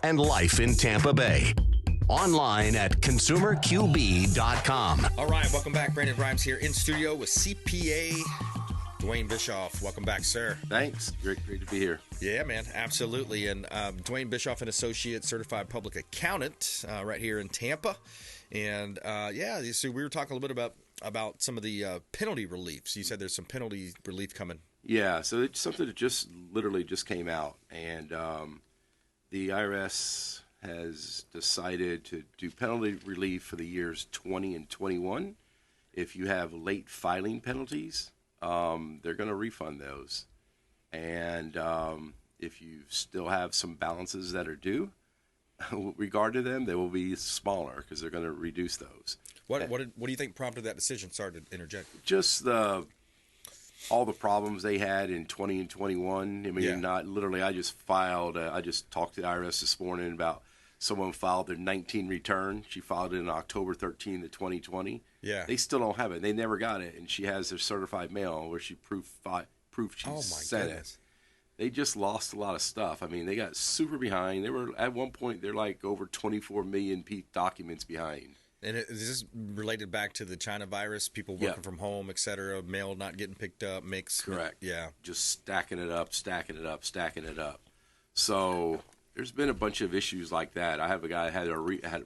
and life in Tampa Bay. Online at consumerqb.com. All right, welcome back. Brandon Grimes here in studio with CPA Duane Bishoff. Welcome back, sir. Thanks. Great to be here. Yeah, man, absolutely. And Duane Bishoff and Associates, certified public accountant, right here in Tampa. And so we were talking a little bit about some of the penalty reliefs. You said there's some penalty relief coming. Yeah, so it's something that just came out, and the IRS has decided to do penalty relief for the years 20 and 21. If you have late filing penalties, they're going to refund those. And if you still have some balances that are due, with regard to them, they will be smaller because they're going to reduce those. What do you think prompted that decision? Sorry to interject. Just all the problems they had in 20 and 21. I mean, not literally. I just talked to the IRS this morning about someone filed their 19 return. She filed it on October 13th of 2020. Yeah. They still don't have it. They never got it, and she has their certified mail where she proof she sent it. They just lost a lot of stuff. I mean, they got super behind. They were at one point they're like over 24 million documents behind. And is this related back to the China virus? People working from home, et cetera, mail not getting picked up, correct. Yeah, just stacking it up. So there's been a bunch of issues like that. I have a guy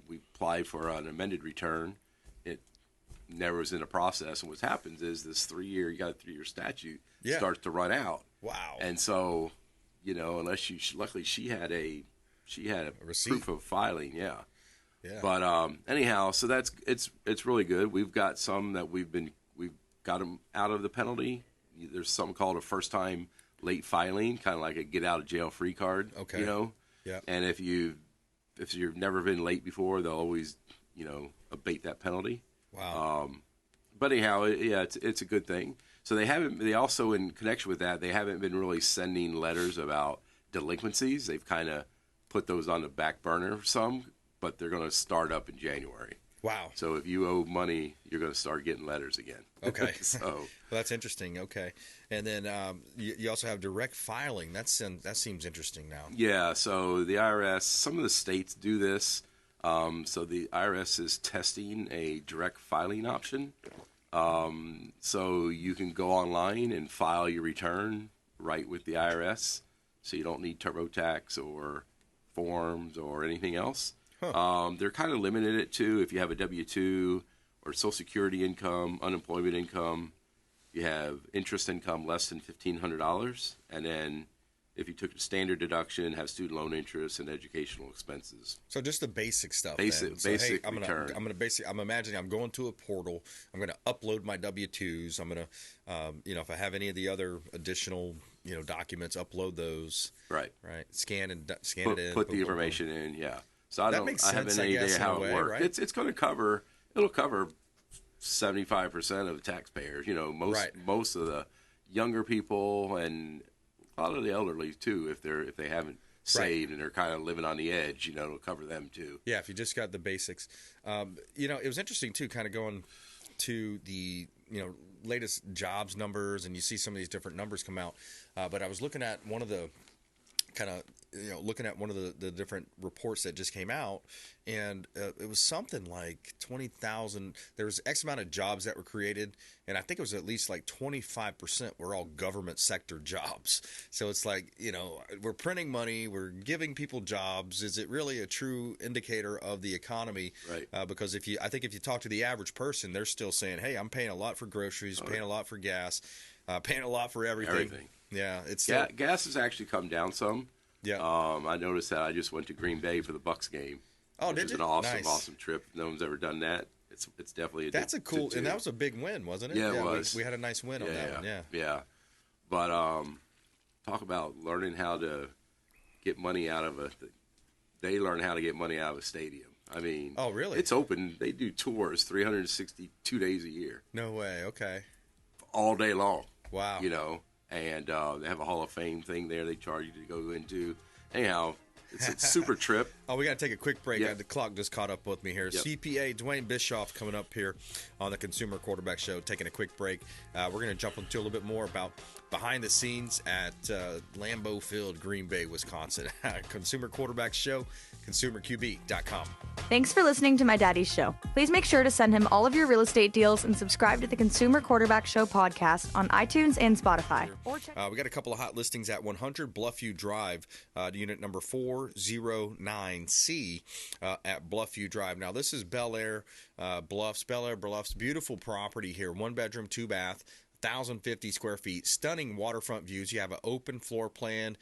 we applied for an amended return. It never was in the process. And what happens is you got a 3-year statute starts to run out. Wow. And so, unless luckily she had a receipt. Proof of filing. Yeah. Yeah. But anyhow, so it's really good. We've got some that we've got them out of the penalty. There's something called a first time late filing, kind of like a get out of jail free card. Okay. Yeah. And if you've never been late before, they'll always abate that penalty. Wow. But anyhow, it's a good thing. So they also, in connection with that, they haven't been really sending letters about delinquencies. They've kind of put those on the back burner some, but they're going to start up in January. Wow. So if you owe money, you're going to start getting letters again. Okay. So well, that's interesting. Okay. And then you also have direct filing. That seems interesting now. Yeah. So the IRS, some of the states do this. So the IRS is testing a direct filing option. So you can go online and file your return right with the IRS. So you don't need TurboTax or forms or anything else. Huh. They're kind of limited it to if you have a W-2 or Social Security income, unemployment income, you have interest income less than $1,500, and then if you took a standard deduction, have student loan interest and educational expenses. So just the basic stuff. Basic return. I'm imagining I'm going to a portal. I'm going to upload my W-2s. I'm going to, if I have any of the other additional, documents, upload those. Right. Scan it in. Put the information in. Yeah. So I makes have sense, any idea how it works. Right? It's going to cover. It'll cover 75% of the taxpayers. Most of the younger people and a lot of the elderly too, if they haven't saved and they're kind of living on the edge, it'll cover them too. Yeah, if you just got the basics. It was interesting too, kind of going to the latest jobs numbers, and you see some of these different numbers come out. But I was looking at one of the the different reports that just came out, and it was something like 20,000. There was X amount of jobs that were created, and I think it was at least like 25% were all government sector jobs. So it's like, we're printing money, we're giving people jobs. Is it really a true indicator of the economy? Right. Because if you talk to the average person, they're still saying, hey, I'm paying a lot for groceries, paying a lot for gas, paying a lot for everything. Yeah, it's gas has actually come down some. Yeah. I noticed that. I just went to Green Bay for the Bucks game. Oh, did you? It was an awesome trip. No one's ever done that. It's definitely that's a cool, and that was a big win, wasn't it? Yeah, it was. We had a nice win on that one. Yeah. But talk about learning how to get money out of they learn how to get money out of a stadium. I mean, oh really? It's open. They do tours 362 days a year. No way. Okay. All day long. Wow. And they have a Hall of Fame thing there they charge you to go into. Anyhow, It's a super trip. Oh, we got to take a quick break. Yeah. The clock just caught up with me here. Yep. CPA Duane Bishoff coming up here on the Consumer Quarterback Show, taking a quick break. We're going to jump into a little bit more about behind the scenes at Lambeau Field, Green Bay, Wisconsin. Consumer Quarterback Show, consumerqb.com. Thanks for listening to my daddy's show. Please make sure to send him all of your real estate deals and subscribe to the Consumer Quarterback Show podcast on iTunes and Spotify. We got a couple of hot listings at 100 Bluffview Drive, unit number 409C at Bluffview Drive. Now, this is Bel Air Bluffs, beautiful property here. 1 bedroom, 2 bath. 1,050 square feet, stunning waterfront views. You have an open floor plan.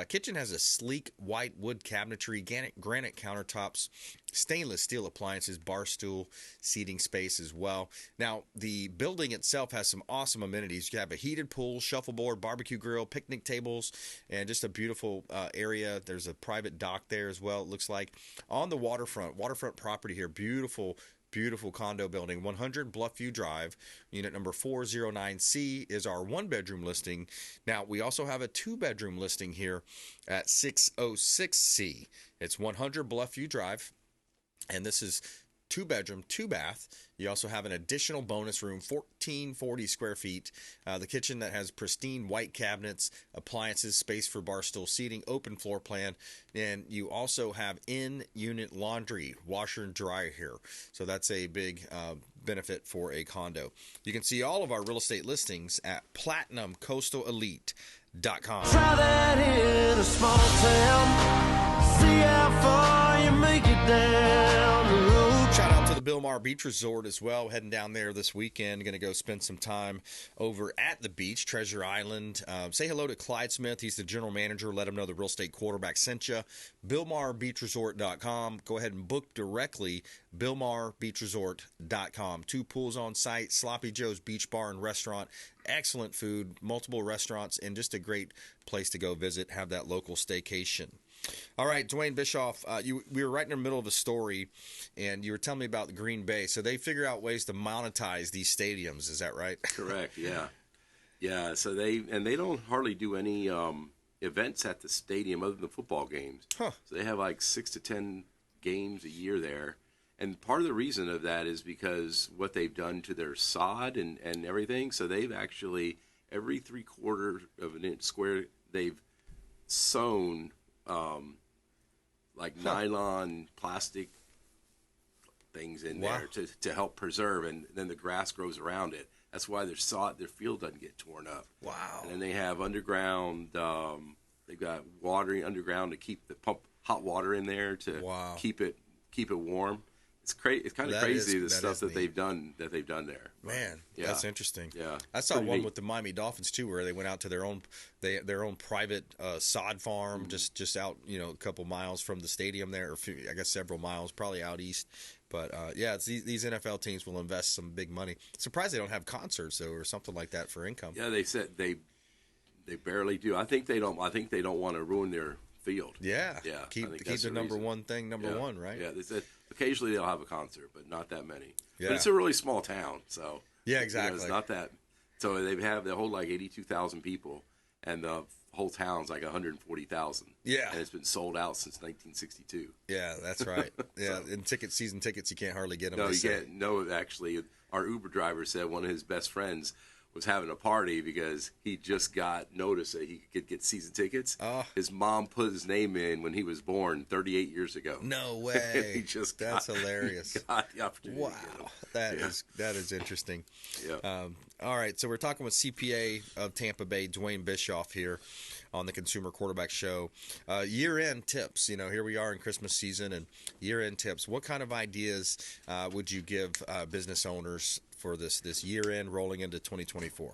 Kitchen has a sleek white wood cabinetry, granite countertops, stainless steel appliances, bar stool, seating space as well. Now, the building itself has some awesome amenities. You have a heated pool, shuffleboard, barbecue grill, picnic tables, and just a beautiful area. There's a private dock there as well, it looks like. On the waterfront property here, beautiful condo building, 100 Bluffview Drive, unit number 409C is our 1-bedroom listing. Now, we also have a 2-bedroom listing here at 606C. It's 100 Bluffview Drive, and this is 2-bedroom, 2-bath. You also have an additional bonus room, 1,440 square feet. The kitchen that has pristine white cabinets, appliances, space for bar stool seating, open floor plan. And you also have in-unit laundry, washer and dryer here. So that's a big benefit for a condo. You can see all of our real estate listings at platinumcoastalelite.com. Try that in a small town. See how far you make it down the road. Shout out to the Bilmar Beach Resort as well. Heading down there this weekend. Going to go spend some time over at the beach, Treasure Island. Say hello to Clyde Smith. He's the general manager. Let him know the real estate quarterback sent you. BilmarBeachResort.com. Go ahead and book directly. BilmarBeachResort.com. 2 pools on site. Sloppy Joe's Beach Bar and Restaurant. Excellent food. Multiple restaurants. And just a great place to go visit. Have that local staycation. All right, Duane Bishoff, we were right in the middle of a story, and you were telling me about the Green Bay. So they figure out ways to monetize these stadiums. Is that right? Correct. Yeah. Yeah. So they don't hardly do any events at the stadium other than football games. Huh. So they have like 6 to 10 games a year there. And part of the reason of that is because what they've done to their sod and everything. So they've actually, every 3/4 of an inch square, they've sewn nylon plastic things in there to help preserve, and then the grass grows around it. That's why their field doesn't get torn up. Wow. And then they have underground, they've got watering underground to pump hot water in there to keep it warm. It's crazy. It's kind of crazy the stuff that they've done there. Man, yeah. That's interesting. Yeah, I saw one with the Miami Dolphins too, where they went out to their own private sod farm, just out a couple miles from the stadium there, or I guess several miles, probably out east. But it's these NFL teams will invest some big money. Surprised they don't have concerts though, or something like that for income. Yeah, they said they barely do. I think they don't want to ruin their field. Yeah. Keep the number reason. one thing one, right? Yeah, they said occasionally they'll have a concert, but not that many. Yeah. But it's a really small town, so yeah, exactly. It's not that. So they hold like 82,000 people, and the whole town's like 140,000. Yeah, and it's been sold out since 1962. Yeah, that's right. Yeah, and season tickets, you can't hardly get them. No, you can't. No, actually, our Uber driver said one of his best friends was having a party because he just got notice that he could get season tickets. His mom put his name in when he was born 38 years ago. No way. That's hilarious. Got the opportunity. Wow, that is interesting. Yeah. All right, so we're talking with CPA of Tampa Bay, Duane Bishoff here on the Consumer Quarterback Show. Year-end tips. Here we are in Christmas season, and year-end tips. What kind of ideas would you give business owners for this year end rolling into 2024?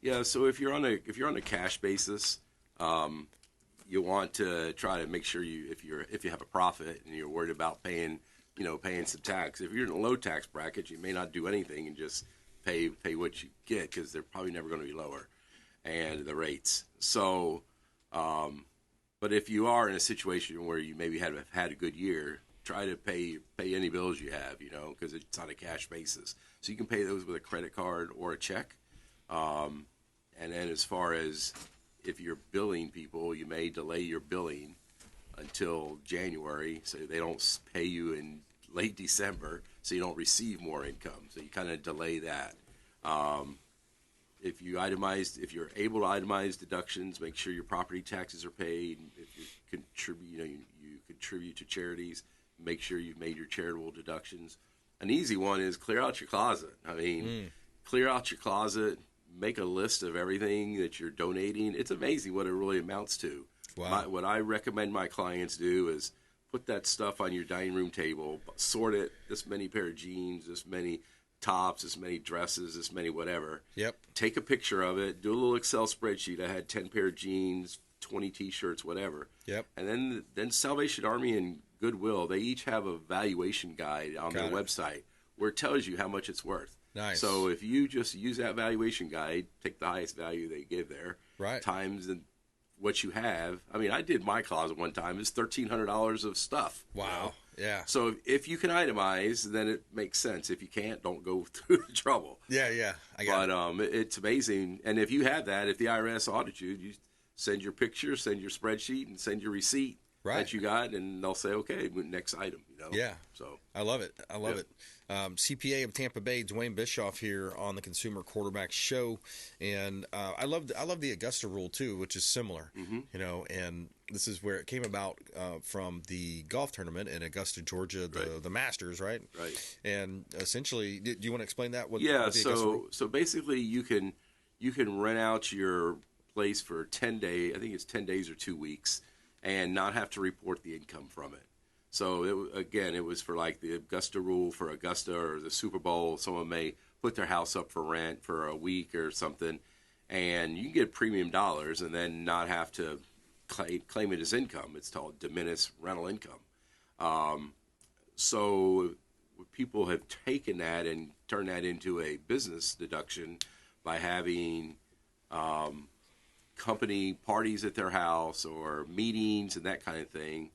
Yeah, so if you're on a cash basis, you want to try to make sure if you have a profit and you're worried about paying some tax. If you're in a low tax bracket, you may not do anything and just pay what you get because they're probably never going to be lower, and the rates. So, but if you are in a situation where you maybe have had a good year, try to pay any bills you have, because it's on a cash basis. So you can pay those with a credit card or a check. And then as far as if you're billing people, you may delay your billing until January, so they don't pay you in late December, so you don't receive more income. So you kind of delay that. If you're able to itemize deductions, make sure your property taxes are paid. If you contribute, you contribute to charities, make sure you've made your charitable deductions. An easy one is clear out your closet. I mean, clear out your closet, make a list of everything that you're donating. It's amazing what it really amounts to. Wow. What I recommend my clients do is put that stuff on your dining room table, sort it, this many pair of jeans, this many tops, this many dresses, this many whatever. Yep. Take a picture of it, do a little Excel spreadsheet. I had 10 pair of jeans, 20 T-shirts, whatever. Yep. And then Salvation Army and Goodwill, they each have a valuation guide on their website where it tells you how much it's worth. Nice. So if you just use that valuation guide, take the highest value they give there, times what you have. I mean, I did my closet one time. It's $1,300 of stuff. Wow. Yeah. So if you can itemize, then it makes sense. If you can't, don't go through the trouble. Yeah. I got it. It's amazing. And if you have that, if the IRS audits you, you send your picture, send your spreadsheet, and send your receipt that you got, and they'll say, okay, next item. Yeah. So I love it. CPA of Tampa Bay, Duane Bishoff here on the Consumer Quarterback Show, and I love the Augusta rule too, which is similar. And this is where it came about from the golf tournament in Augusta, Georgia, the Masters, right? Right. And essentially, do you want to explain that? So basically, you can rent out your place for 10 days. I think it's 10 days or 2 weeks, and not have to report the income from it. So it was for like the Augusta rule for Augusta or the Super Bowl. Someone may put their house up for rent for a week or something, and you can get premium dollars and then not have to claim it as income. It's called diminished rental income. So people have taken that and turned that into a business deduction by having company parties at their house or meetings and that kind of thing.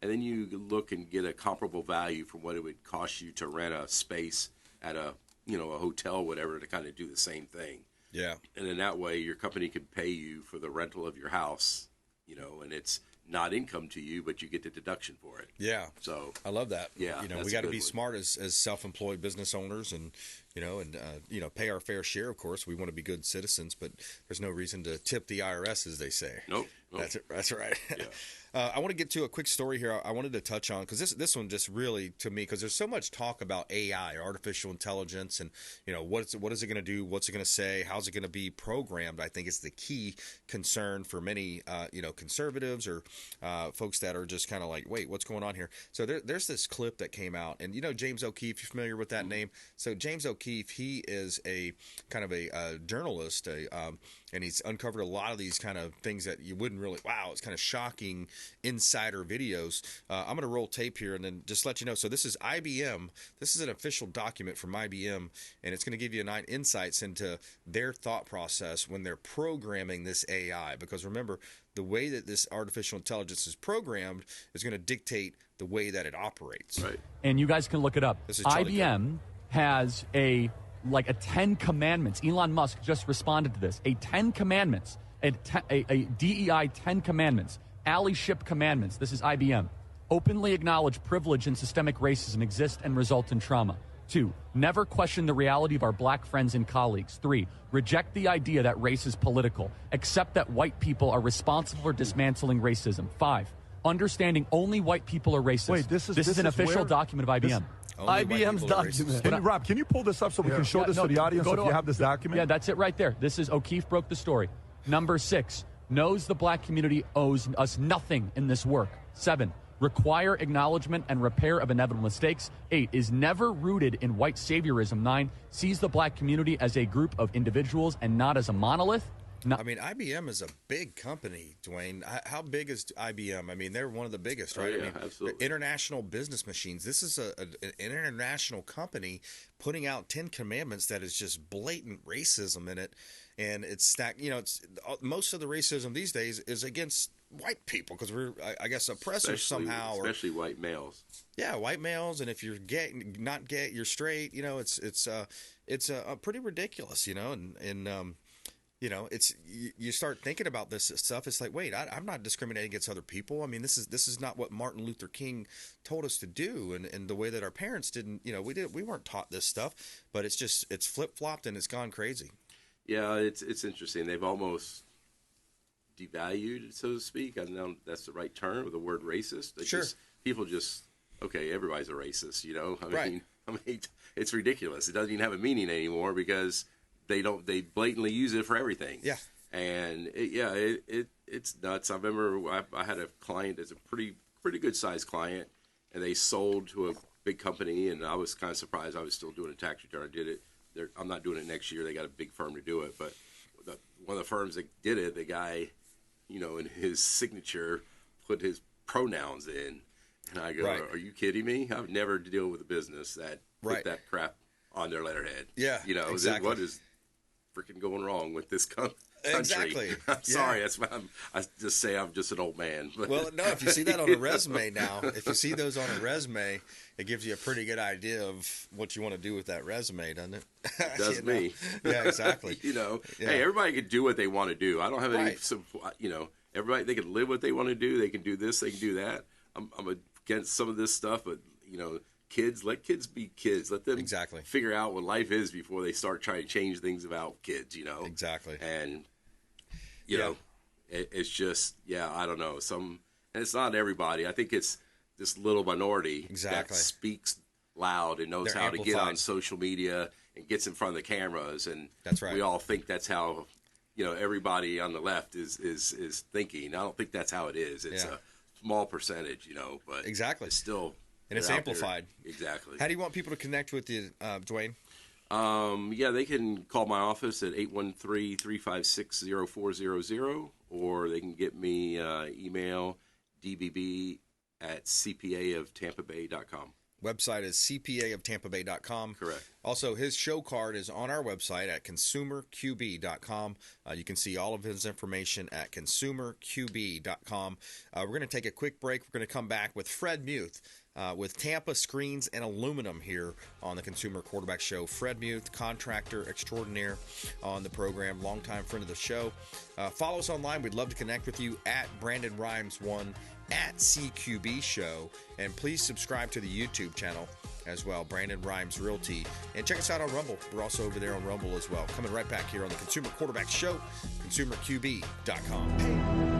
And then you look and get a comparable value from what it would cost you to rent a space at a hotel, whatever, to kind of do the same thing. Yeah. And in that way, your company can pay you for the rental of your house, and it's not income to you, but you get the deduction for it. Yeah. So I love that. Yeah. We got to be smart as self-employed business owners and pay our fair share, of course. We want to be good citizens, but there's no reason to tip the IRS, as they say. Nope. That's right. Yeah. I want to get to a quick story here I wanted to touch on, because this one just really, to me, because there's so much talk about AI, artificial intelligence, and what is it going to do, what's it going to say, how's it going to be programmed. I think it's the key concern for many conservatives or folks that are just kind of like, wait, what's going on here? So there's this clip that came out, and James O'Keefe, you familiar with that name? So James O'Keefe, he is a kind of a journalist, and he's uncovered a lot of these kind of things that you wouldn't really, it's kind of shocking insider videos. I'm going to roll tape here and then just let you know. So this is IBM. This is an official document from IBM, and it's going to give you 9 insights into their thought process when they're programming this AI. Because remember, the way that this artificial intelligence is programmed is going to dictate the way that it operates. Right. And you guys can look it up. IBM has a 10 commandments. Elon Musk just responded to this. A 10 commandments, a DEI 10 commandments, allyship commandments. This is IBM. Openly acknowledge privilege and systemic racism exist and result in trauma. 2, never question the reality of our black friends and colleagues. 3, reject the idea that race is political. Accept that white people are responsible for dismantling racism. 5, understanding only white people are racist. Wait, this is an official document of IBM. IBM's document. Rob, can you pull this up so we can show this to the audience if you have this document? Yeah, that's it right there. This is O'Keefe broke the story. Number 6, knows the black community owes us nothing in this work. 7, require acknowledgement and repair of inevitable mistakes. 8, is never rooted in white saviorism. 9, sees the black community as a group of individuals and not as a monolith. I mean, IBM is a big company, Duane. How big is IBM? I mean, they're one of the biggest, right? Oh, yeah, I mean, absolutely. International business machines. This is an international company putting out 10 commandments that is just blatant racism in it. And it's stacked. It's most of the racism these days is against white people because we're, I guess, oppressors somehow. Especially white males. Yeah, white males, and if you're gay, not gay, you're straight. It's pretty ridiculous. And You know, it's you start thinking about this stuff. It's like, wait, I'm not discriminating against other people. I mean, this is not what Martin Luther King told us to do, and the way that our parents didn't. You know, we weren't taught this stuff, but it's flip flopped and it's gone crazy. Yeah, it's interesting. They've almost devalued, so to speak. I don't know if that's the right term. The word racist. Sure. People just okay. Everybody's a racist. You know. Right. I mean, it's ridiculous. It doesn't even have a meaning anymore because they blatantly use it for everything. Yeah. And it's nuts. I remember I had a client that's a pretty good sized client, and they sold to a big company, and I was kind of surprised I was still doing a tax return. I did it. I'm not doing it next year. They got a big firm to do it, but one of the firms that did it, the guy, you know, in his signature put his pronouns in, and I go, right. Are you kidding me? I've never dealt with a business that put that crap on their letterhead. Yeah, you know, exactly. What is freaking going wrong with this country? Exactly. I'm sorry. That's why I just say I'm just an old man. Well, no, if you see that on a resume now, if you see those on a resume, it gives you a pretty good idea of what you want to do with that resume, doesn't it? It does me. Yeah, exactly. You know, yeah. Hey, everybody can do what they want to do. I don't have any, you know, everybody, they can live what they want to do. They can do this, they can do that. I'm against some of this stuff, but, you know, let kids be kids. Let them figure out what life is before they start trying to change things about kids, you know? Exactly. And, you know, it's just, I don't know. And it's not everybody. I think it's this little minority that speaks loud and knows how to get on social media and gets in front of the cameras. And that's right. We all think that's how, you know, everybody on the left is thinking. I don't think that's how it is. It's a small percentage, you know, but it's still. And it's amplified. There. Exactly. How do you want people to connect with you, Duane? They can call my office at 813-356-0400, or they can get me email dbb@cpaoftampabay.com. Website is cpaoftampabay.com. Correct. Also, his show card is on our website at consumerqb.com. You can see all of his information at consumerqb.com. We're going to take a quick break. We're going to come back with Fred Muth with Tampa Screens and Aluminum here on the Consumer Quarterback Show. Fred Muth, contractor extraordinaire on the program, longtime friend of the show. Follow us online. We'd love to connect with you at Brandon Rhymes 1 at CQB Show, and please subscribe to the YouTube channel as well, Brandon Rhymes Realty, and check us out on Rumble. We're also over there on Rumble as well. Coming right back here on the Consumer Quarterback Show, consumerqb.com.